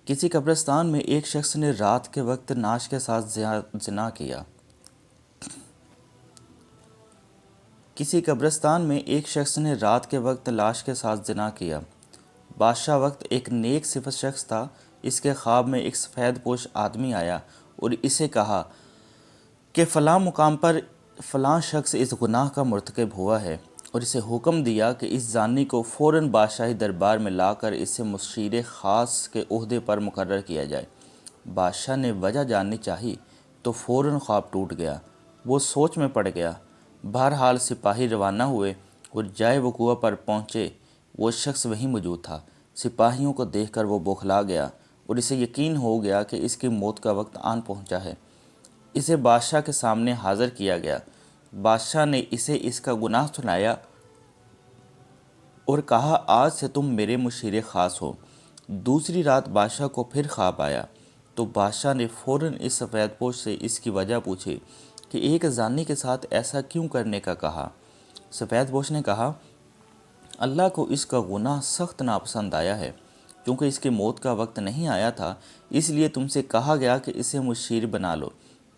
کسی قبرستان میں ایک شخص نے رات کے وقت لاش کے ساتھ زنا کیا کسی قبرستان میں ایک شخص نے رات کے وقت لاش کے ساتھ زنا کیا۔ بادشاہ وقت ایک نیک صفت شخص تھا۔ اس کے خواب میں ایک سفید پوش آدمی آیا اور اسے کہا کہ فلاں مقام پر فلاں شخص اس گناہ کا مرتکب ہوا ہے، اور اسے حکم دیا کہ اس زانی کو فوراً بادشاہی دربار میں لا کر اسے مشیر خاص کے عہدے پر مقرر کیا جائے۔ بادشاہ نے وجہ جاننی چاہی تو فوراً خواب ٹوٹ گیا۔ وہ سوچ میں پڑ گیا۔ بہرحال سپاہی روانہ ہوئے اور جائے وقوع پر پہنچے۔ وہ شخص وہیں موجود تھا۔ سپاہیوں کو دیکھ کر وہ بوکھلا گیا اور اسے یقین ہو گیا کہ اس کی موت کا وقت آن پہنچا ہے۔ اسے بادشاہ کے سامنے حاضر کیا گیا۔ بادشاہ نے اسے اس کا گناہ سنایا اور کہا آج سے تم میرے مشیر خاص ہو۔ دوسری رات بادشاہ کو پھر خواب آیا تو بادشاہ نے فوراً اس سفید پوش سے اس کی وجہ پوچھی کہ ایک زانی کے ساتھ ایسا کیوں کرنے کا کہا۔ سفید پوش نے کہا اللہ کو اس کا گناہ سخت ناپسند آیا ہے، کیونکہ اس کی موت کا وقت نہیں آیا تھا، اس لیے تم سے کہا گیا کہ اسے مشیر بنا لو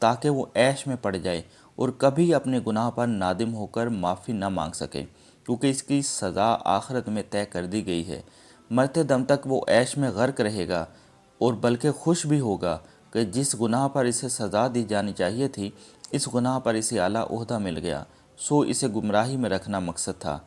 تاکہ وہ عیش میں پڑ جائے اور کبھی اپنے گناہ پر نادم ہو کر معافی نہ مانگ سکے، کیونکہ اس کی سزا آخرت میں طے کر دی گئی ہے۔ مرتے دم تک وہ عیش میں غرق رہے گا اور بلکہ خوش بھی ہوگا کہ جس گناہ پر اسے سزا دی جانی چاہیے تھی، اس گناہ پر اسے اعلیٰ عہدہ مل گیا، سو اسے گمراہی میں رکھنا مقصد تھا۔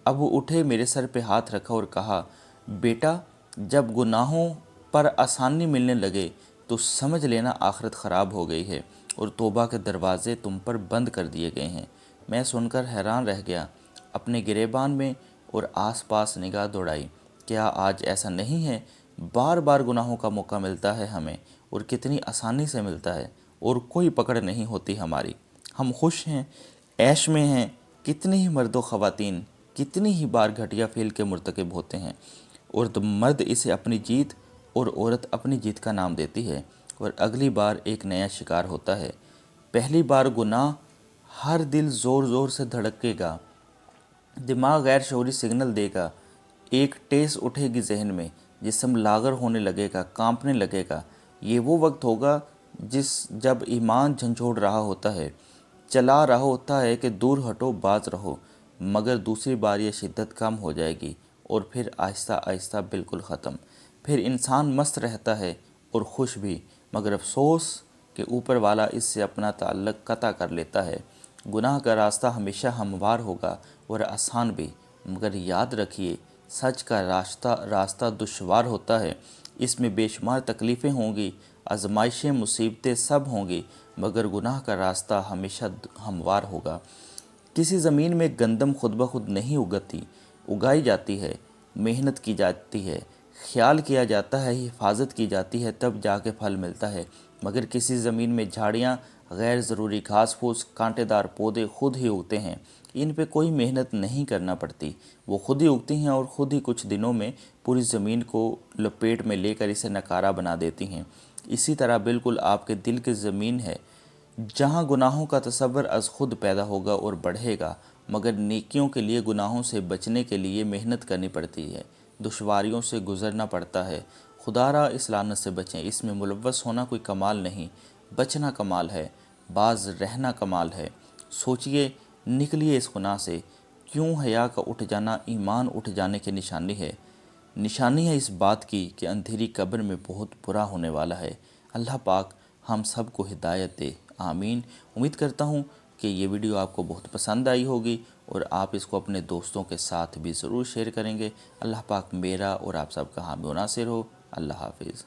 اب وہ اٹھے، میرے سر پہ ہاتھ رکھا اور کہا بیٹا، جب گناہوں پر آسانی ملنے لگے تو سمجھ لینا آخرت خراب ہو گئی ہے اور توبہ کے دروازے تم پر بند کر دیے گئے ہیں۔ میں سن کر حیران رہ گیا، اپنے گریبان میں اور آس پاس نگاہ دوڑائی۔ کیا آج ایسا نہیں ہے؟ بار بار گناہوں کا موقع ملتا ہے ہمیں، اور کتنی آسانی سے ملتا ہے، اور کوئی پکڑ نہیں ہوتی ہماری۔ ہم خوش ہیں، عیش میں ہیں۔ کتنی ہی مرد و خواتین کتنی ہی بار گھٹیا فعل کے مرتکب ہوتے ہیں، اور مرد اسے اپنی جیت اور عورت اپنی جیت کا نام دیتی ہے، اور اگلی بار ایک نیا شکار ہوتا ہے۔ پہلی بار گناہ ہر دل زور زور سے دھڑکے گا، دماغ غیر شعوری سگنل دے گا، ایک ٹیس اٹھے گی ذہن میں، جسم لاغر ہونے لگے گا، کانپنے لگے گا۔ یہ وہ وقت ہوگا جب ایمان جھنجھوڑ رہا ہوتا ہے، چلا رہا ہوتا ہے کہ دور ہٹو، باز رہو، مگر دوسری بار یہ شدت کم ہو جائے گی اور پھر آہستہ آہستہ بالکل ختم۔ پھر انسان مست رہتا ہے اور خوش بھی، مگر افسوس کہ اوپر والا اس سے اپنا تعلق قطع کر لیتا ہے۔ گناہ کا راستہ ہمیشہ ہموار ہوگا اور آسان بھی، مگر یاد رکھیے سچ کا راستہ دشوار ہوتا ہے۔ اس میں بے شمار تکلیفیں ہوں گی، آزمائشیں، مصیبتیں سب ہوں گی، مگر گناہ کا راستہ ہمیشہ ہموار ہوگا۔ کسی زمین میں گندم خود بخود نہیں اگائی جاتی ہے، محنت کی جاتی ہے، خیال کیا جاتا ہے، حفاظت کی جاتی ہے، تب جا کے پھل ملتا ہے۔ مگر کسی زمین میں جھاڑیاں، غیر ضروری گھاس پھوس، کانٹے دار پودے خود ہی اگتے ہیں، ان پہ کوئی محنت نہیں کرنا پڑتی، وہ خود ہی اگتی ہیں اور خود ہی کچھ دنوں میں پوری زمین کو لپیٹ میں لے کر اسے نکارہ بنا دیتی ہیں۔ اسی طرح بالکل آپ کے دل کی زمین ہے، جہاں گناہوں کا تصور از خود پیدا ہوگا اور بڑھے گا، مگر نیکیوں کے لیے گناہوں سے بچنے کے لیے محنت کرنی پڑتی ہے، دشواریوں سے گزرنا پڑتا ہے۔ خدا را اس لعنت سے بچیں۔ اس میں ملوث ہونا کوئی کمال نہیں، بچنا کمال ہے، باز رہنا کمال ہے۔ سوچئے، نکلیے اس گناہ سے۔ کیوں حیا کا اٹھ جانا ایمان اٹھ جانے کی نشانی ہے۔ نشانی ہے اس بات کی کہ اندھیری قبر میں بہت برا ہونے والا ہے۔ اللہ پاک ہم سب کو ہدایت دے، آمین۔ امید کرتا ہوں کہ یہ ویڈیو آپ کو بہت پسند آئی ہوگی اور آپ اس کو اپنے دوستوں کے ساتھ بھی ضرور شیئر کریں گے۔ اللہ پاک میرا اور آپ سب کا حامی و ناصر ہو۔ اللہ حافظ۔